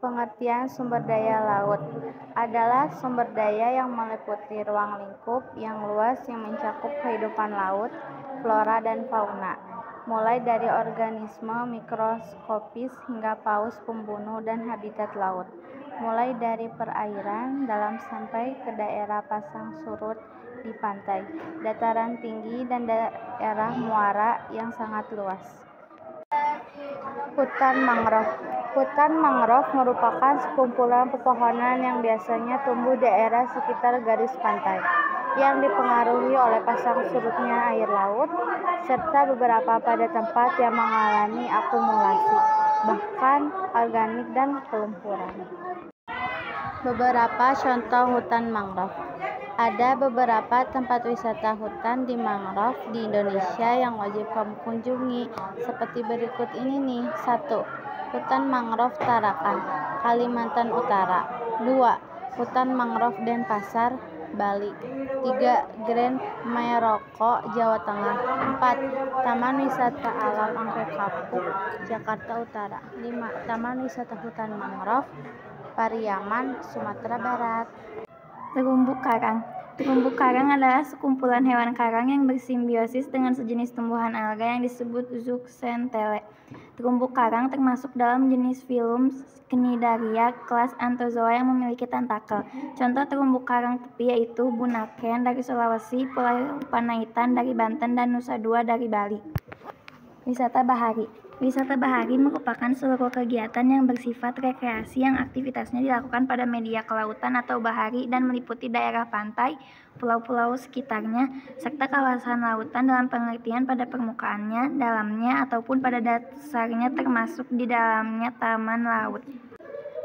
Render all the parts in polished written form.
Pengertian sumber daya laut adalah sumber daya yang meliputi ruang lingkup yang luas yang mencakup kehidupan laut, flora dan fauna, mulai dari organisme mikroskopis hingga paus pembunuh dan habitat laut, mulai dari perairan dalam sampai ke daerah pasang surut di pantai, dataran tinggi dan daerah muara yang sangat luas. Hutan mangrove. Hutan mangrove merupakan sekumpulan pepohonan yang biasanya tumbuh di daerah sekitar garis pantai, yang dipengaruhi oleh pasang surutnya air laut, serta beberapa pada tempat yang mengalami akumulasi, bahkan organik dan pelumpuran. Beberapa contoh hutan mangrove. Ada beberapa tempat wisata hutan di mangrove di Indonesia yang wajib kamu kunjungi, seperti berikut ini nih. 1. Hutan Mangrove Tarakan, Kalimantan Utara. 2. Hutan Mangrove Denpasar, Bali. 3. Grand Meroko, Jawa Tengah. 4. Taman Wisata Alam Angke Kapuk, Jakarta Utara. 5. Taman Wisata Hutan Mangrove, Pariaman, Sumatera Barat. Terumbu karang. Terumbu karang adalah sekumpulan hewan karang yang bersimbiosis dengan sejenis tumbuhan alga yang disebut zooxanthellae. Terumbu karang termasuk dalam jenis filum Cnidaria kelas Anthozoa yang memiliki tentakel. Contoh terumbu karang tepi yaitu Bunaken dari Sulawesi, Pulau Panaitan dari Banten, dan Nusa Dua dari Bali. Wisata bahari. Wisata bahari merupakan seluruh kegiatan yang bersifat rekreasi yang aktivitasnya dilakukan pada media kelautan atau bahari dan meliputi daerah pantai, pulau-pulau sekitarnya, serta kawasan lautan dalam pengertian pada permukaannya, dalamnya, ataupun pada dasarnya termasuk di dalamnya taman laut.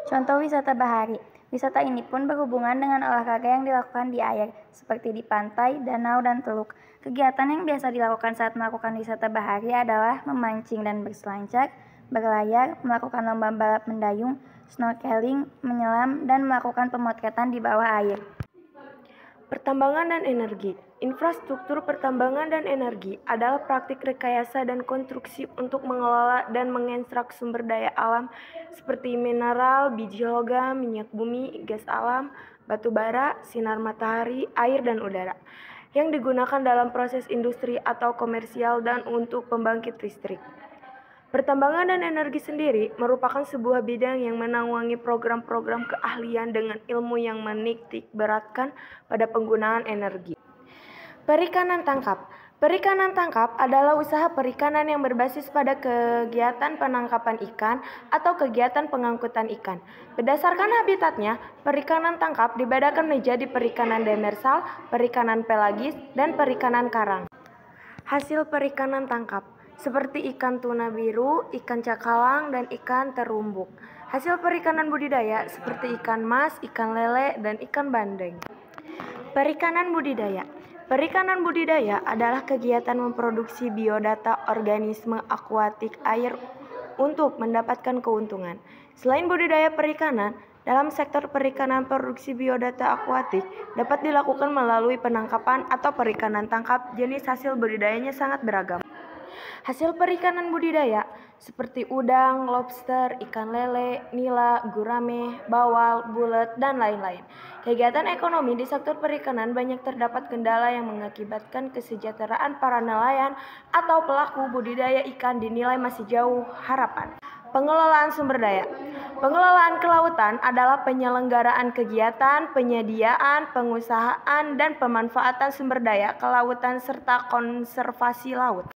Contoh wisata bahari. Wisata ini pun berhubungan dengan olahraga yang dilakukan di air, seperti di pantai, danau, dan teluk. Kegiatan yang biasa dilakukan saat melakukan wisata bahari adalah memancing dan berselancar, berlayar, melakukan lomba balap mendayung, snorkeling, menyelam, dan melakukan pemotretan di bawah air. Pertambangan dan energi. Infrastruktur pertambangan dan energi adalah praktik rekayasa dan konstruksi untuk mengelola dan mengekstrak sumber daya alam seperti mineral, biji logam, minyak bumi, gas alam, batu bara, sinar matahari, air dan udara, yang digunakan dalam proses industri atau komersial dan untuk pembangkit listrik. Pertambangan dan energi sendiri merupakan sebuah bidang yang menaungi program-program keahlian dengan ilmu yang menitik beratkan pada penggunaan energi. Perikanan tangkap. Perikanan tangkap adalah usaha perikanan yang berbasis pada kegiatan penangkapan ikan atau kegiatan pengangkutan ikan. Berdasarkan habitatnya, perikanan tangkap dibedakan menjadi perikanan demersal, perikanan pelagis, dan perikanan karang. Hasil perikanan tangkap seperti ikan tuna biru, ikan cakalang, dan ikan terumbuk. Hasil perikanan budidaya seperti ikan mas, ikan lele, dan ikan bandeng. Perikanan budidaya. Perikanan budidaya adalah kegiatan memproduksi biodata organisme akuatik air untuk mendapatkan keuntungan. Selain budidaya perikanan, dalam sektor perikanan produksi biodata akuatik dapat dilakukan melalui penangkapan atau perikanan tangkap. Jenis hasil budidayanya sangat beragam. Hasil perikanan budidaya seperti udang, lobster, ikan lele, nila, gurame, bawal, bulet, dan lain-lain. Kegiatan ekonomi di sektor perikanan banyak terdapat kendala yang mengakibatkan kesejahteraan para nelayan atau pelaku budidaya ikan dinilai masih jauh harapan. Pengelolaan sumber daya. Pengelolaan kelautan adalah penyelenggaraan kegiatan, penyediaan, pengusahaan, dan pemanfaatan sumber daya kelautan serta konservasi laut.